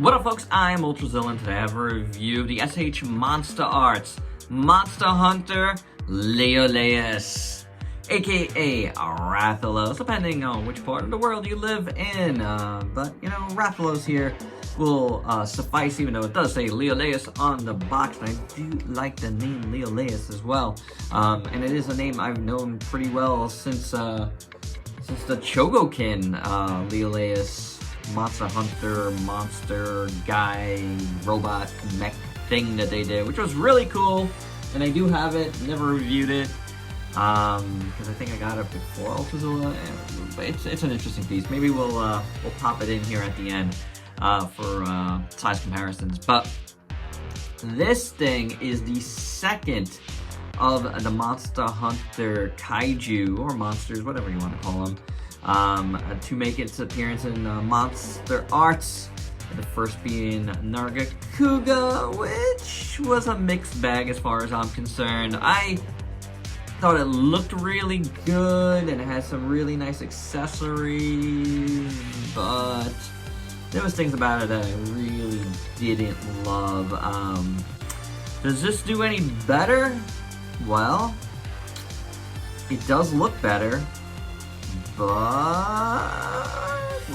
What up, folks? I'm Ultrazilla, and today I have a review of the SH Monsterarts Monster Hunter Liolaeus, aka Rathalos, depending on which part of the world you live in. But, you know, Rathalos here will suffice, even though it does say Liolaeus on the box. And I do like the name Liolaeus as well. And it is a name I've known pretty well since the Chogokin Liolaeus Monster Hunter, monster guy, robot mech thing that they did, which was really cool. And I do have it, never reviewed it, because I think I got it before Ultrazilla. But it's an interesting piece. Maybe we'll pop it in here at the end for size comparisons. But this thing is the second of the Monster Hunter kaiju, or monsters, whatever you want to call them, to make its appearance in Monsterarts. The first being Nargacuga, which was a mixed bag as far as I'm concerned. I thought it looked really good and it had some really nice accessories, but there was things about it that I really didn't love. Does this do any better? Well, it does look better, but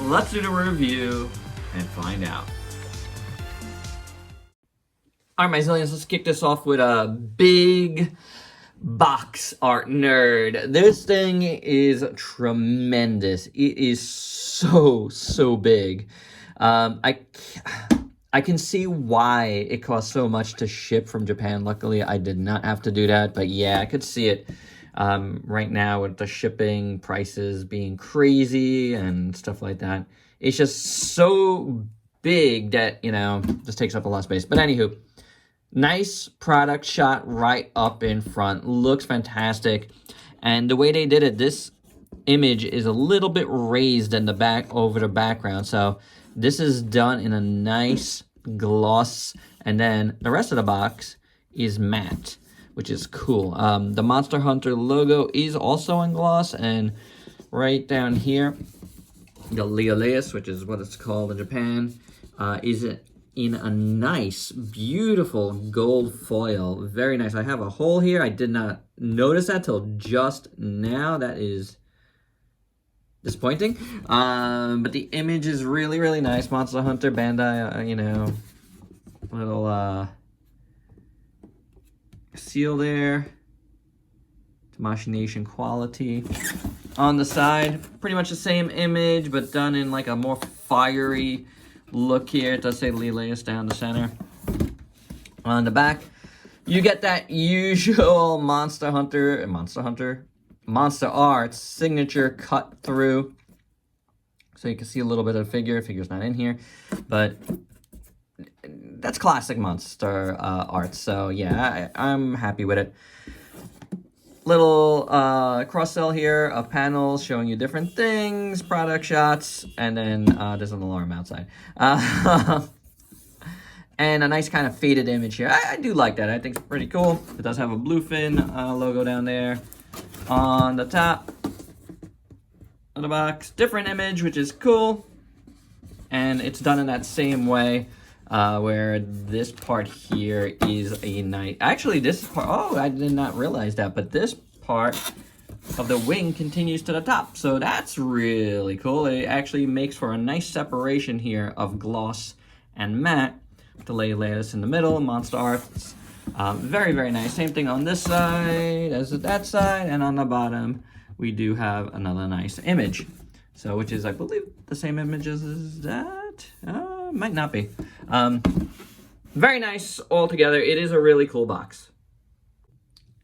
let's do the review and find out. Alright, my zillions, let's kick this off with a big box art nerd. This thing is tremendous. It is so big. I can see why it costs so much to ship from Japan. Luckily, I did not have to do that, but yeah, I could see it. Right now with the shipping prices being crazy and stuff like that. It's just so big that, you know, just takes up a lot of space. But anywho, nice product shot right up in front. Looks fantastic. And the way they did it, this image is a little bit raised in the back over the background. So this is done in a nice gloss. And then the rest of the box is matte, which is cool. The Monster Hunter logo is also in gloss, and right down here, the Liolaeus, which is what it's called in Japan, is in a nice, beautiful gold foil. Very nice. I have a hole here. I did not notice that till just now. That is disappointing. But the image is really nice. Monster Hunter, Bandai, you know, little seal there, Machination quality. On the side, pretty much the same image, but done in like a more fiery look here. It does say Liolaeus down the center. On the back, you get that usual Monster Arts signature cut through. So you can see a little bit of the figure. Figure's not in here, but that's classic Monster Arts, so yeah, I'm happy with it. Little cross-sell here of panels showing you different things, product shots, and then there's an alarm outside. And a nice kind of faded image here. I do like that. I think it's pretty cool. It does have a Bluefin logo down there on the top of the box. Different image, which is cool. And it's done in that same way. Where this part here is a nice... Actually, this part... Oh, I did not realize that. But this part of the wing continues to the top. So that's really cool. It actually makes for a nice separation here of gloss and matte. The Liolaeus in the middle, Monsterarts. Very nice. Same thing on this side as that side. And on the bottom, we do have another nice image. So, which is, I believe, the same image as that. Might not be. Very nice altogether. It is a really cool box.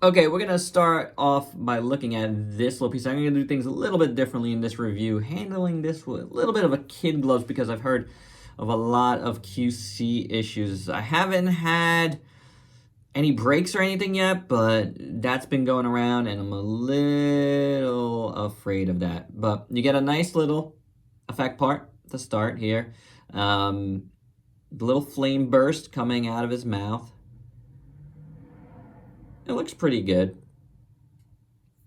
Okay, we're going to start off by looking at this little piece. I'm going to do things a little bit differently in this review, handling this with a little bit of a kid gloves because I've heard of a lot of QC issues. I haven't had any breaks or anything yet, but that's been going around and I'm a little afraid of that. But you get a nice little effect part to start here. The little flame burst coming out of his mouth. It looks pretty good.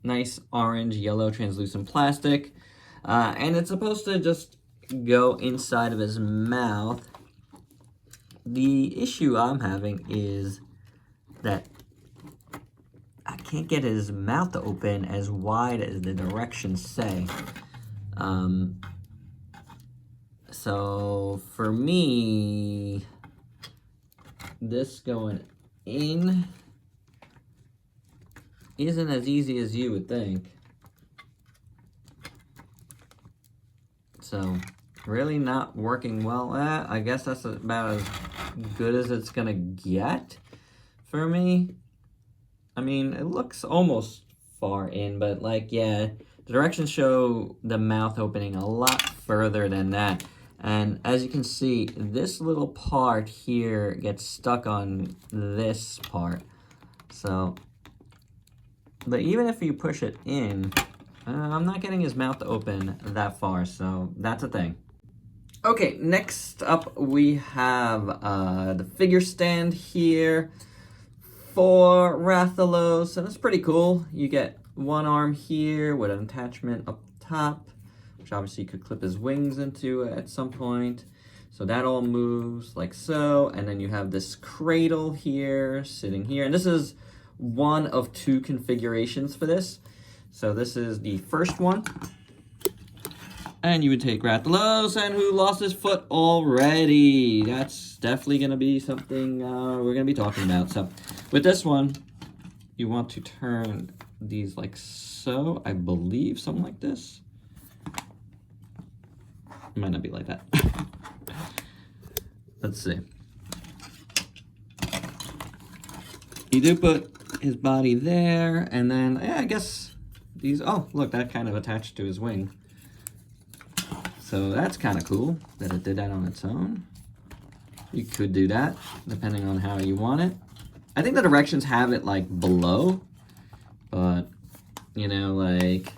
Nice orange, yellow, translucent plastic. And it's supposed to just go inside of his mouth the issue I'm having is that I can't get his mouth to open as wide as the directions say. So for me, this going in isn't as easy as you would think. So really not working well. I guess that's about as good as it's gonna get for me. I mean, it looks almost far in, but like, yeah, the directions show the mouth opening a lot further than that. And as you can see, this little part here gets stuck on this part. So, but even if you push it in, I'm not getting his mouth to open that far, so that's a thing. Okay, next up we have the figure stand here for Rathalos, and it's pretty cool. You get one arm here with an attachment up top, which obviously you could clip his wings into at some point. So that all moves like so, and then you have this cradle here, sitting here, and this is one of two configurations for this. So this is the first one. And you would take Rathalos, and who lost his foot already. That's definitely going to be something we're going to be talking about. So with this one, you want to turn these like so, I believe, something like this. It might not be like that. Let's see. You do put his body there, and then, yeah, I guess these, oh, look, that kind of attached to his wing. So that's kind of cool that it did that on its own. You could do that, depending on how you want it. I think the directions have it, like, below. But, you know, like,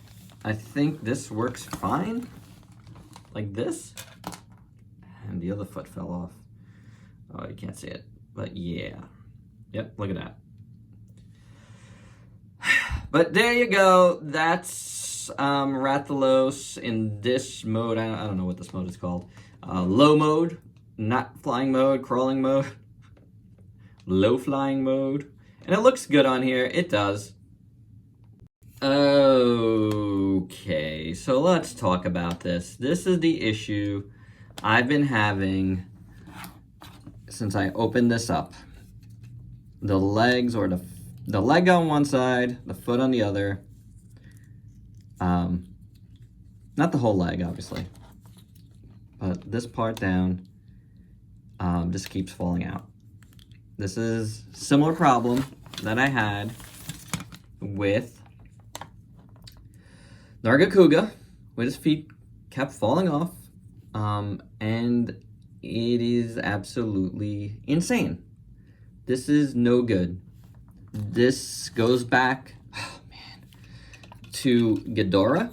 I think this works fine. Like this. And the other foot fell off. Oh, you can't see it. But, yeah. Yep, look at that. But there you go. That's Rathalos in this mode. I don't know what this mode is called. Low mode, not flying mode, crawling mode, low flying mode. And it looks good on here. It does. Okay, so let's talk about this. This is the issue I've been having since I opened this up. The legs, or the leg on one side, the foot on the other. Not the whole leg, obviously, but this part down just keeps falling out. This is a similar problem that I had with Nargacuga, with his feet kept falling off, and it is absolutely insane. This is no good. This goes back, oh man, to Ghidorah,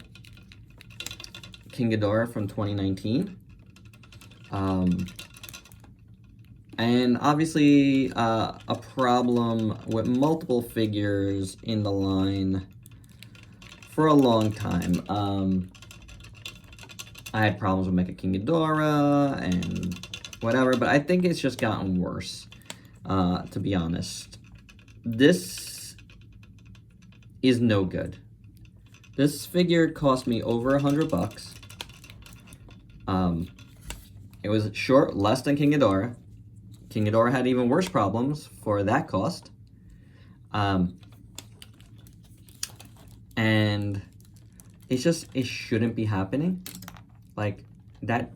King Ghidorah from 2019. And obviously a problem with multiple figures in the line for a long time. I had problems with Mecha King Ghidorah and whatever, but I think it's just gotten worse, to be honest. This is no good. This figure cost me over $100. It was short, less than King Ghidorah. King Ghidorah had even worse problems for that cost. And it's just, it shouldn't be happening. Like, that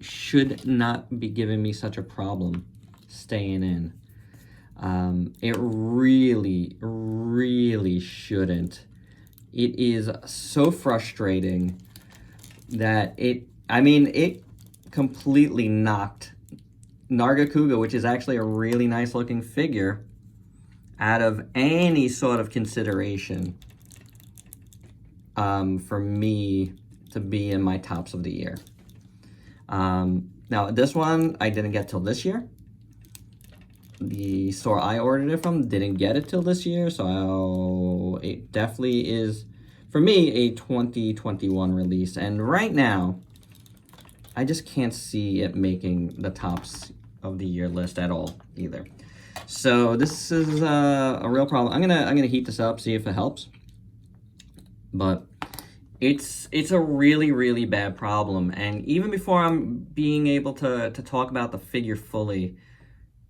should not be giving me such a problem staying in. It really, really shouldn't. It is so frustrating that it completely knocked Nargacuga, which is actually a really nice looking figure, out of any sort of consideration for me to be in my tops of the year. Now, this one I didn't get till this year. The store I ordered it from didn't get it till this year, so it definitely is, for me, a 2021 release. And right now, I just can't see it making the tops of the year list at all either. So this is a real problem. I'm gonna heat this up, see if it helps. But it's a really bad problem, and even before I'm being able to talk about the figure fully,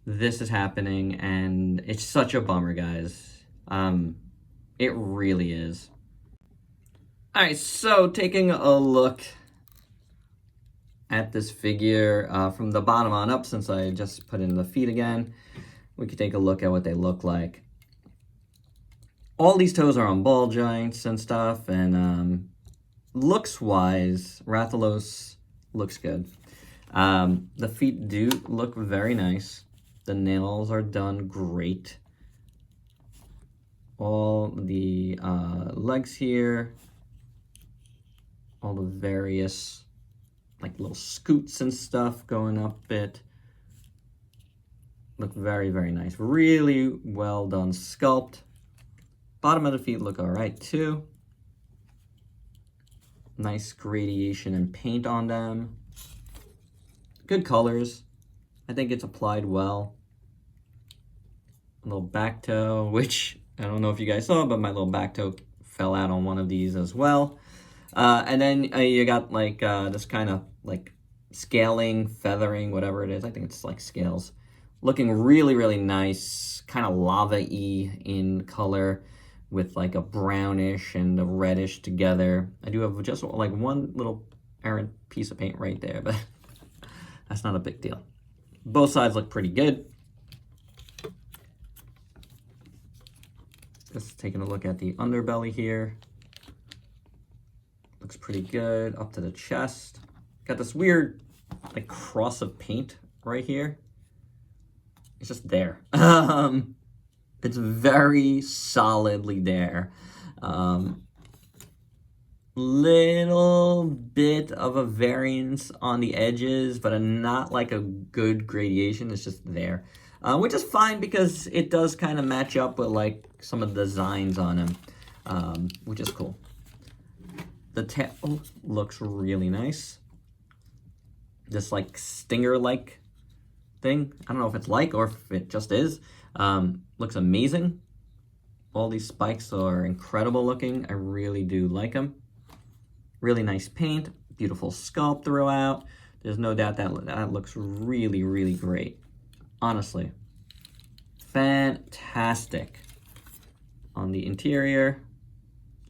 this is happening, and it's such a bummer, guys. It really is. All right, so taking a look at this figure from the bottom on up, since I just put in the feet again, we could take a look at what they look like. All these toes are on ball joints and stuff, and looks-wise, Rathalos looks good. The feet do look very nice. The nails are done great. All the legs here, all the various like little scoots and stuff going up it, look very nice. Really well done sculpt. Bottom of the feet look all right too. Nice gradation and paint on them. Good colors. I think it's applied well. A little back toe, which I don't know if you guys saw, but my little back toe fell out on one of these as well. And then you got like this kind of like scaling, feathering, whatever it is. I think it's like scales. Looking really nice, kind of lava-y in color with like a brownish and a reddish together. I do have just like one little errant piece of paint right there, but that's not a big deal. Both sides look pretty good. Just taking a look at the underbelly here. Looks pretty good. Up to the chest. Got this weird like cross of paint right here. It's just there. It's very solidly there. Little bit of a variance on the edges, but not like a good gradation. It's just there, which is fine because it does kind of match up with like some of the designs on him, which is cool. The tail looks really nice. This like stinger-like thing. I don't know if it's like or if it just is. Looks amazing. All these spikes are incredible looking. I really do like them. Really nice paint. Beautiful sculpt throughout. There's no doubt that looks really great. Honestly. Fantastic. On the interior,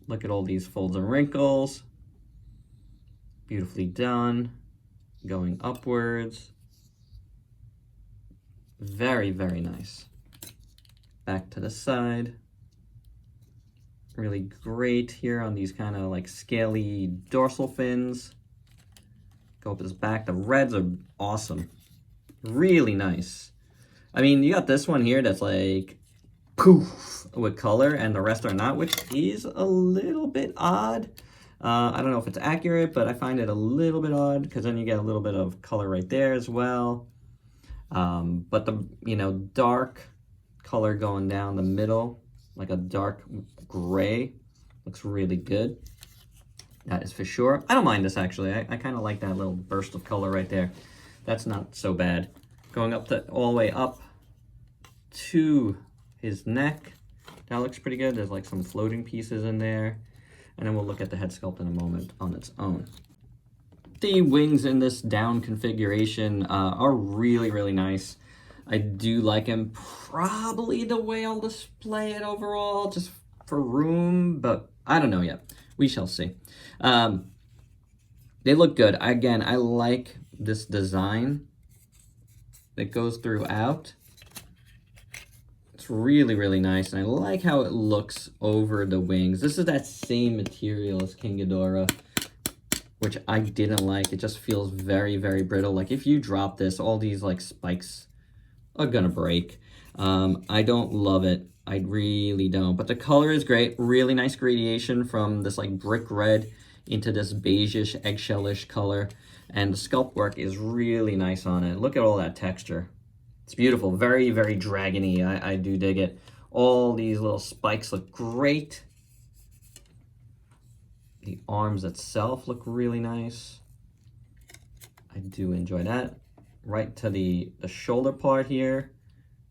look at all these folds and wrinkles. Beautifully done. Going upwards. Very nice. Back to the side. Really great here on these kind of like scaly dorsal fins. Go up his back. The reds are awesome. Really nice. I mean, you got this one here that's like poof with color and the rest are not, which is a little bit odd. I don't know if it's accurate, but I find it a little bit odd because then you get a little bit of color right there as well. But the, dark color going down the middle, like a dark gray, looks really good. That is for sure. I don't mind this actually. I kind of like that little burst of color right there. That's not so bad. Going up all the way up to his neck, that looks pretty good. There's like some floating pieces in there. And then we'll look at the head sculpt in a moment on its own. The wings in this down configuration are really nice. I do like him. Probably the way I'll display it overall, just for room, but I don't know yet. We shall see. They look good. Again, I like this design that goes throughout. It's really nice, and I like how it looks over the wings. This is that same material as King Ghidorah, which I didn't like. It just feels very brittle. Like if you drop this, all these like spikes are gonna break. I don't love it. I really don't. But the color is great. Really nice gradation from this like brick red into this beigeish, eggshellish color. And the sculpt work is really nice on it. Look at all that texture. It's beautiful. Very dragony. I do dig it. All these little spikes look great. The arms itself look really nice. I do enjoy that. right to the shoulder part here.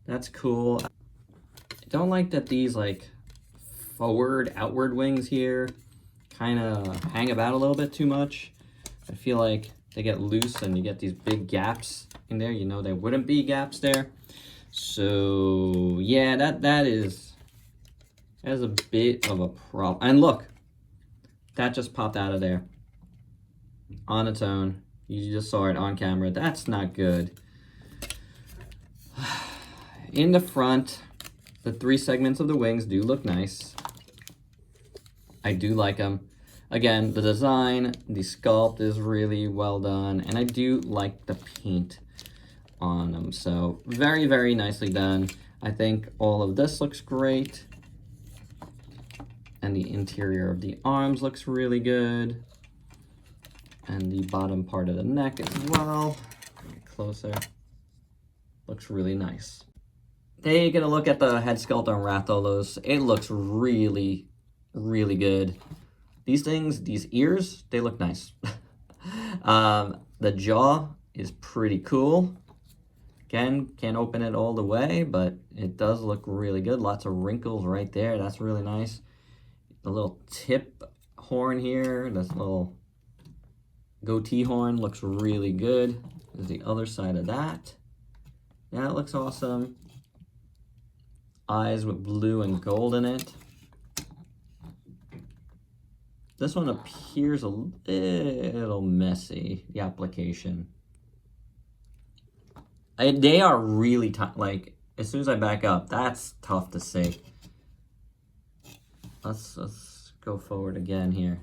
That's cool. I don't like that these like outward wings here kind of hang about a little bit too much. I feel like they get loose and you get these big gaps in there. You know, there wouldn't be gaps there. So yeah, that is a bit of a problem. And look, that just popped out of there on its own. You just saw it on camera. That's not good. In the front, the 3 segments of the wings do look nice. I do like them. Again, the design, the sculpt is really well done, and I do like the paint on them. So very, very nicely done. I think all of this looks great. And the interior of the arms looks really good. And the bottom part of the neck as well. Get closer. Looks really nice. Taking a look at the head sculpt on Rathalos, it looks really, really good. These things, these ears, they look nice. The jaw is pretty cool. Again, can't open it all the way, but it does look really good. Lots of wrinkles right there. That's really nice. The little tip horn here, this little goatee horn looks really good. There's the other side of that. That looks awesome. Eyes with blue and gold in it. This one appears a little messy, the application. They are really tough. Like, as soon as I back up, that's tough to see. Let's go forward again here.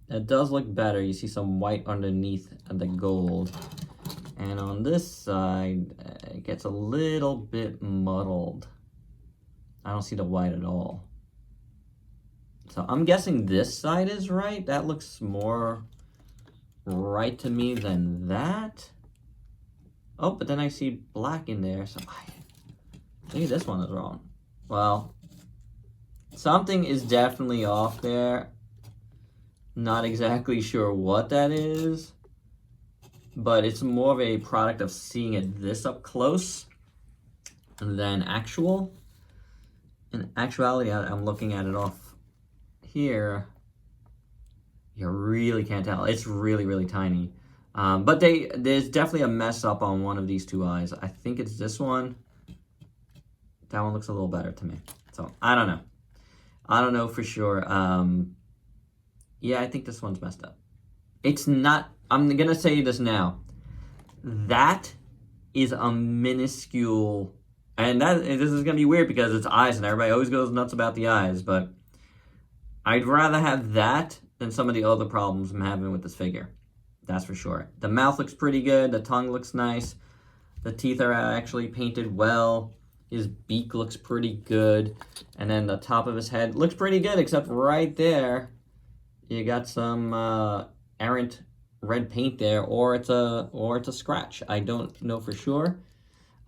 It does look better. You see some white underneath the gold. And on this side, it gets a little bit muddled. I don't see the white at all. So I'm guessing this side is right. That looks more right to me than that. Oh, but then I see black in there, so maybe this one is wrong. Well, something is definitely off there. Not exactly sure what that is, but it's more of a product of seeing it this up close than actual. In actuality, I'm looking at it off here. You really can't tell. It's really, really tiny. But there's definitely a mess up on one of these 2 eyes. I think it's this one. That one looks a little better to me. So, I don't know. I don't know for sure. Yeah, I think this one's messed up. It's not, I'm going to say this now. That is a minuscule, and this is going to be weird because it's eyes and everybody always goes nuts about the eyes, but I'd rather have that than some of the other problems I'm having with this figure. That's for sure. The mouth looks pretty good. The tongue looks nice. The teeth are actually painted well. His beak looks pretty good. And then the top of his head looks pretty good, except right there, you got some errant red paint there, or it's a scratch. I don't know for sure.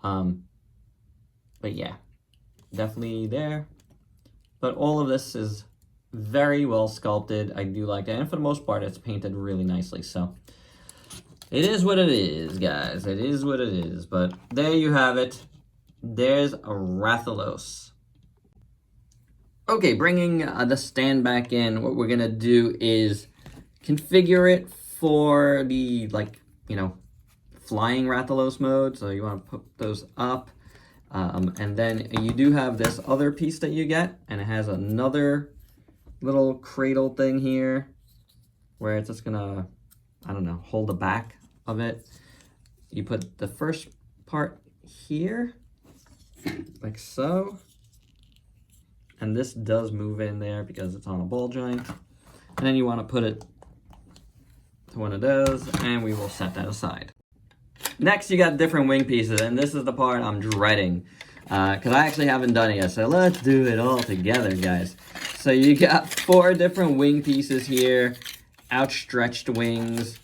But yeah, definitely there. But all of this is very well sculpted. I do like that. And for the most part, it's painted really nicely. So it is what it is, guys. It is what it is. But there you have it. There's a Rathalos. Okay, bringing the stand back in, what we're going to do is configure it for the, flying Rathalos mode. So you want to put those up. And then you do have this other piece that you get, and it has another little cradle thing here where it's just gonna, hold the back of it. You put the first part here, like so. And this does move in there because it's on a ball joint. And then you want to put it to one of those, and we will set that aside. Next, you got different wing pieces, and this is the part I'm dreading because I actually haven't done it yet. So let's do it all together, guys. So you got 4 different wing pieces here, outstretched wings,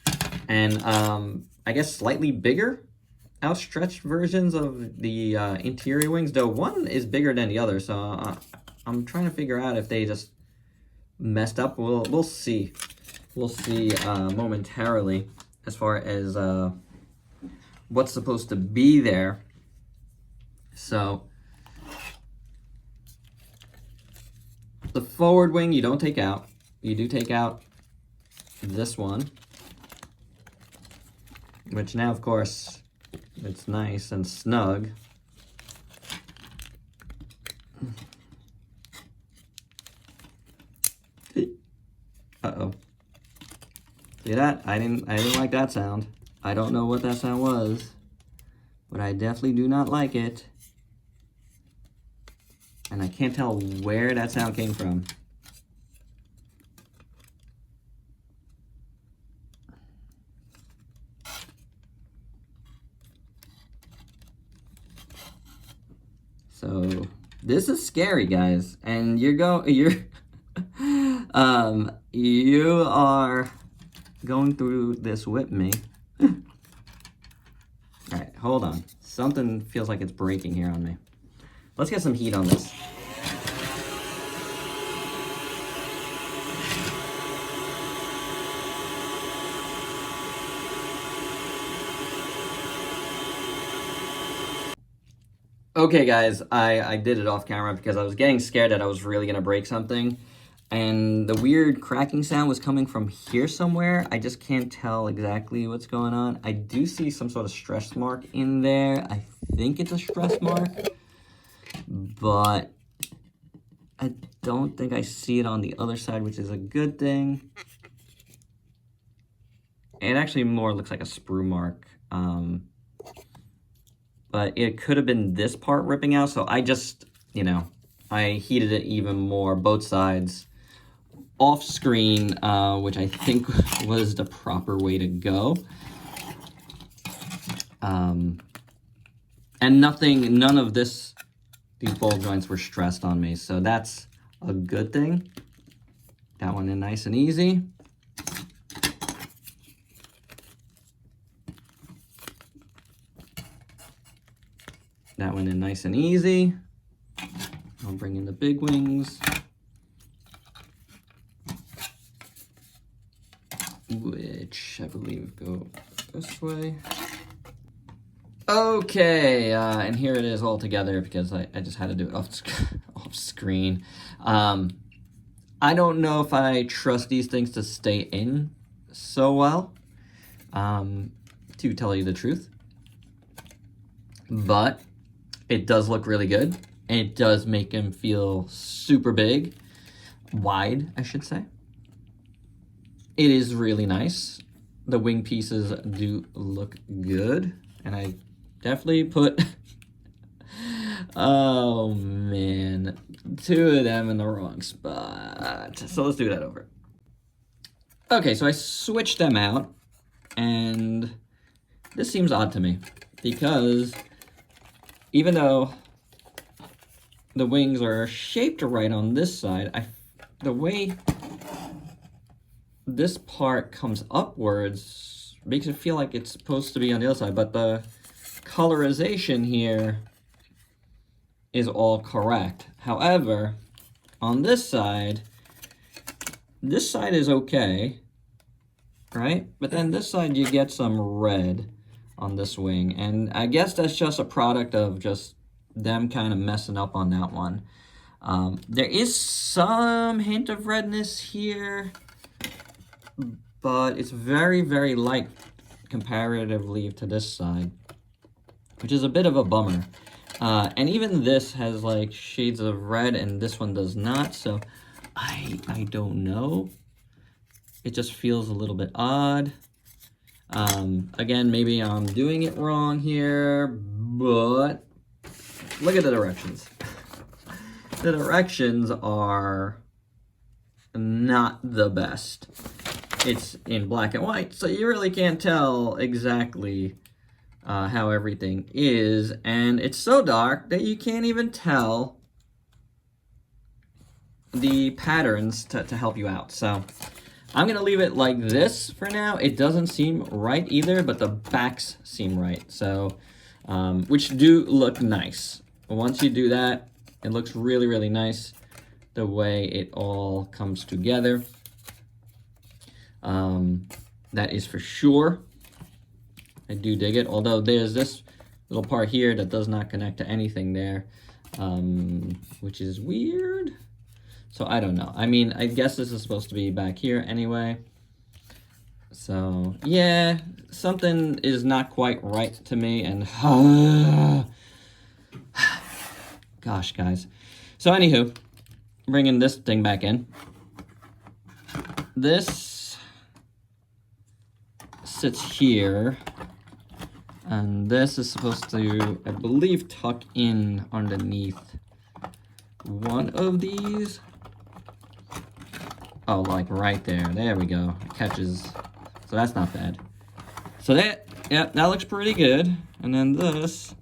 and I guess slightly bigger outstretched versions of the interior wings, though one is bigger than the other. So I'm trying to figure out if they just messed up. We'll see. We'll see momentarily. as far as what's supposed to be there. So the forward wing you don't take out. You do take out this one, which now, of course, it's nice and snug. Uh-oh. See that? I didn't like that sound. I don't know what that sound was, but I definitely do not like it. And I can't tell where that sound came from. So this is scary, guys, and you are going through this with me. All right, hold on. Something feels like it's breaking here on me. Let's get some heat on this. Okay, guys, I did it off camera because I was getting scared that I was really gonna break something. And the weird cracking sound was coming from here somewhere. I just can't tell exactly what's going on. I do see some sort of stress mark in there. I think it's a stress mark, but I don't think I see it on the other side, which is a good thing. It actually more looks like a sprue mark. But it could have been this part ripping out, so I just, I heated it even more, both sides, off screen, which I think was the proper way to go. And none of these ball joints were stressed on me, so that's a good thing. That one in nice and easy. That one in nice and easy. I'll bring in the big wings, which I believe go this way. Okay, and here it is all together because I just had to do it off screen. I don't know if I trust these things to stay in so well, to tell you the truth. But it does look really good. And it does make him feel super big. Wide, I should say. It is really nice. The wing pieces do look good. And I definitely put... oh, man. 2 of them in the wrong spot. So let's do that over. Okay, so I switched them out. And this seems odd to me. Because even though the wings are shaped right on this side, the way this part comes upwards makes it feel like it's supposed to be on the other side, but the colorization here is all correct. However, on this side is okay, right? But then this side you get some red on this wing, and I guess that's just a product of just them kind of messing up on that one. There is some hint of redness here, but it's very, very light comparatively to this side, which is a bit of a bummer. And even this has like shades of red and this one does not, so I don't know. It just feels a little bit odd. Again, maybe I'm doing it wrong here, but look at the directions. The directions are not the best. It's in black and white, so you really can't tell exactly how everything is, and it's so dark that you can't even tell the patterns to help you out. So I'm gonna leave it like this for now. It doesn't seem right either, but the backs seem right. So, which do look nice. Once you do that, it looks really, really nice the way it all comes together. That is for sure. I do dig it. Although there's this little part here that does not connect to anything there, which is weird. So I don't know. I mean, I guess this is supposed to be back here anyway. So yeah, something is not quite right to me, and gosh, guys. So anywho, bringing this thing back in. This sits here, and this is supposed to, I believe, tuck in underneath one of these. Oh, like right there. There we go. It catches. So that's not bad. So that, yeah, that looks pretty good. And then this,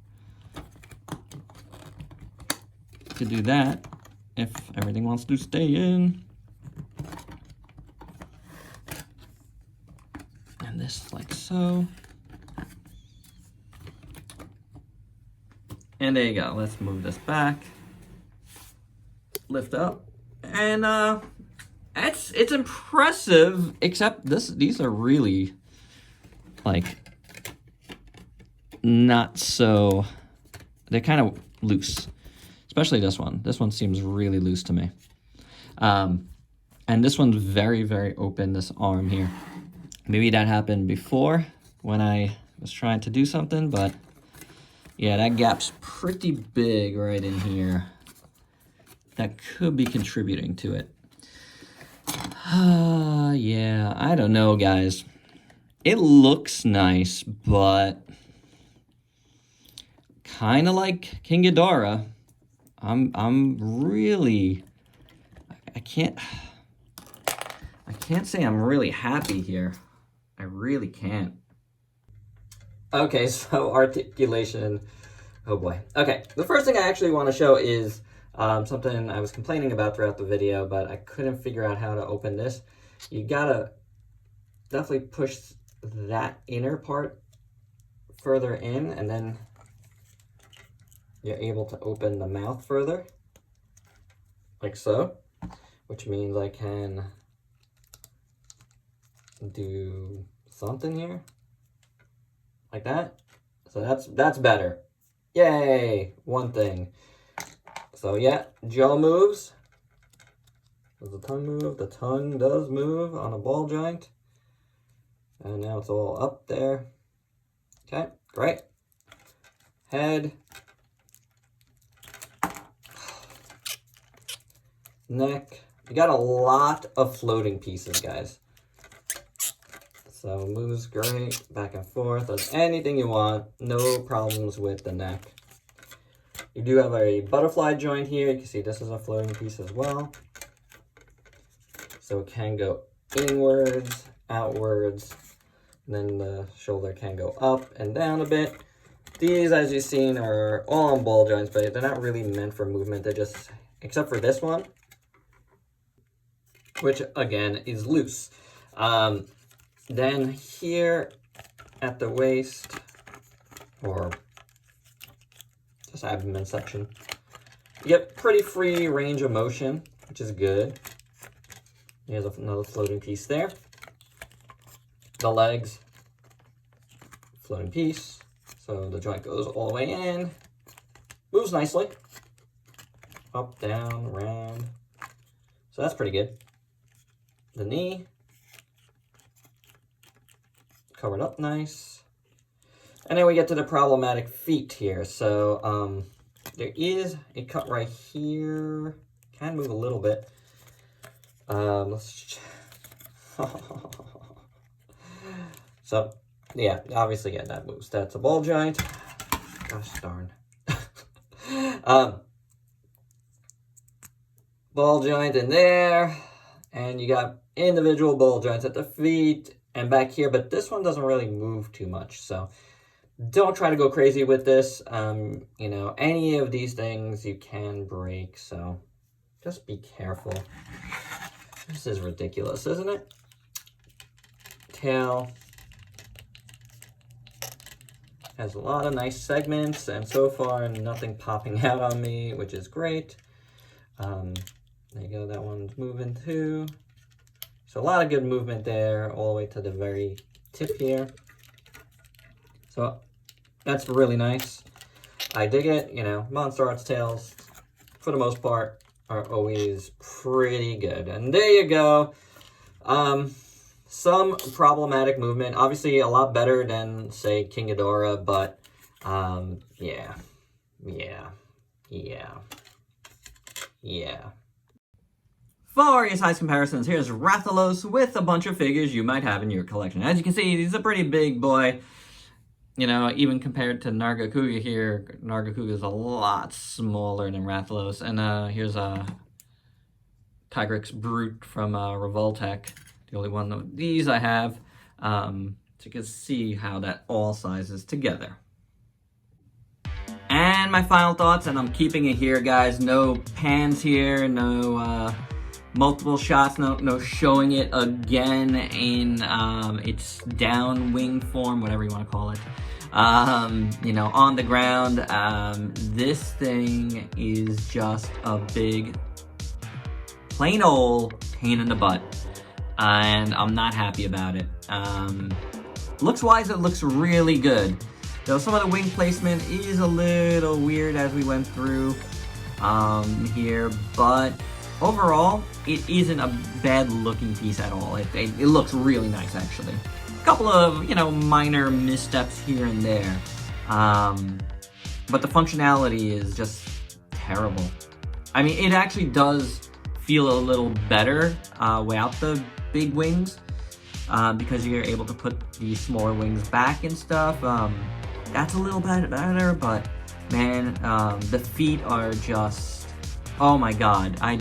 to do that, if everything wants to stay in. And this like so. And there you go. Let's move this back. Lift up. And it's impressive, except these are really like not so, they're kind of loose. Especially this one. This one seems really loose to me. And this one's very, very open, this arm here. Maybe that happened before when I was trying to do something, but yeah, that gap's pretty big right in here. That could be contributing to it. Yeah, I don't know, guys. It looks nice, but kind of like King Ghidorah. I'm really, I can't say I'm really happy here. I really can't. Okay, so articulation. Oh boy. Okay, the first thing I actually want to show is something I was complaining about throughout the video, but I couldn't figure out how to open this. You gotta definitely push that inner part further in, and then you're able to open the mouth further, like so, which means I can do something here, like that. So that's better. Yay, one thing. So yeah, jaw moves. Does the tongue move? The tongue does move on a ball joint. And now it's all up there. Okay, great. Head. Neck. You got a lot of floating pieces, guys. So moves great, back and forth, does anything you want. No problems with the neck. You do have a butterfly joint here. You can see this is a floating piece as well. So it can go inwards, outwards, and then the shoulder can go up and down a bit. These, as you've seen, are all on ball joints, but they're not really meant for movement. They're just, except for this one, which again is loose. Then here at the waist, or just abdomen section, you get pretty free range of motion, which is good. Here's another floating piece there. The legs, floating piece. So the joint goes all the way in, moves nicely. Up, down, around. So that's pretty good. The knee, covered up nice. And then we get to the problematic feet here. So there is a cut right here. Can move a little bit. So yeah, obviously, yeah, that moves. That's a ball joint. Gosh darn. Ball joint in there, and you got individual ball joints at the feet and back here, but this one doesn't really move too much, so don't try to go crazy with this. You know, any of these things you can break, so just be careful. This is ridiculous, isn't it? Tail has a lot of nice segments, and so far nothing popping out on me, which is great. There you go, that one's moving too. So a lot of good movement there, all the way to the very tip here. So that's really nice. I dig it. You know, Monsterarts tails, for the most part, are always pretty good. And there you go. Some problematic movement. Obviously, a lot better than, say, King Ghidorah, but, yeah. For your size comparisons, here's Rathalos with a bunch of figures you might have in your collection. As you can see, he's a pretty big boy. You know, even compared to Nargacuga here, Nargacuga is a lot smaller than Rathalos. And here's a Tigrex Brute from Revoltech, the only one of these I have. So you can see how that all sizes together. And my final thoughts, and I'm keeping it here, guys. No pans here, no multiple shots, no showing it again in its down wing form, whatever you want to call it. You know, on the ground. This thing is just a big, plain old pain in the butt. And I'm not happy about it. Looks-wise, it looks really good. Though some of the wing placement is a little weird as we went through here, but overall, it isn't a bad-looking piece at all. It looks really nice, actually. A couple of, you know, minor missteps here and there, but the functionality is just terrible. I mean, it actually does feel a little better without the big wings, because you're able to put the smaller wings back and stuff. That's a little bit better, but man, the feet are just, oh my god. I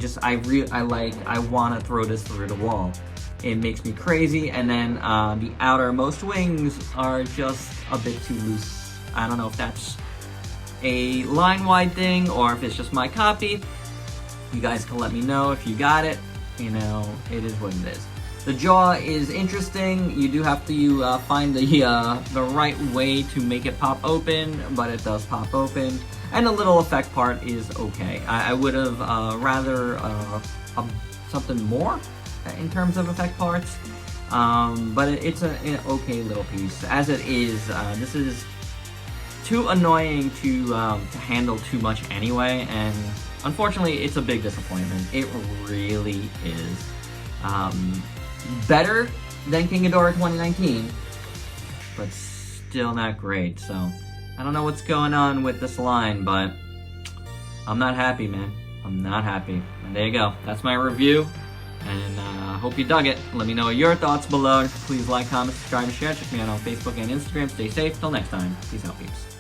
want to throw this through the wall. It makes me crazy. And then the outermost wings are just a bit too loose. I don't know if that's a line-wide thing or if it's just my copy. You guys can let me know if you got it. You know, it is what it is. The jaw is interesting. You do have to find the right way to make it pop open, but it does pop open. And the little effect part is okay. I would have rather something more in terms of effect parts, but it's an okay little piece. As it is, this is too annoying to handle too much anyway, and unfortunately, it's a big disappointment. It really is. Better than King Ghidorah 2019, but still not great. So I don't know what's going on with this line, but I'm not happy, man. I'm not happy. And there you go. That's my review, and I hope you dug it. Let me know your thoughts below. Please like, comment, subscribe, and share. Check me out on Facebook and Instagram. Stay safe. Till next time. Peace out, peeps.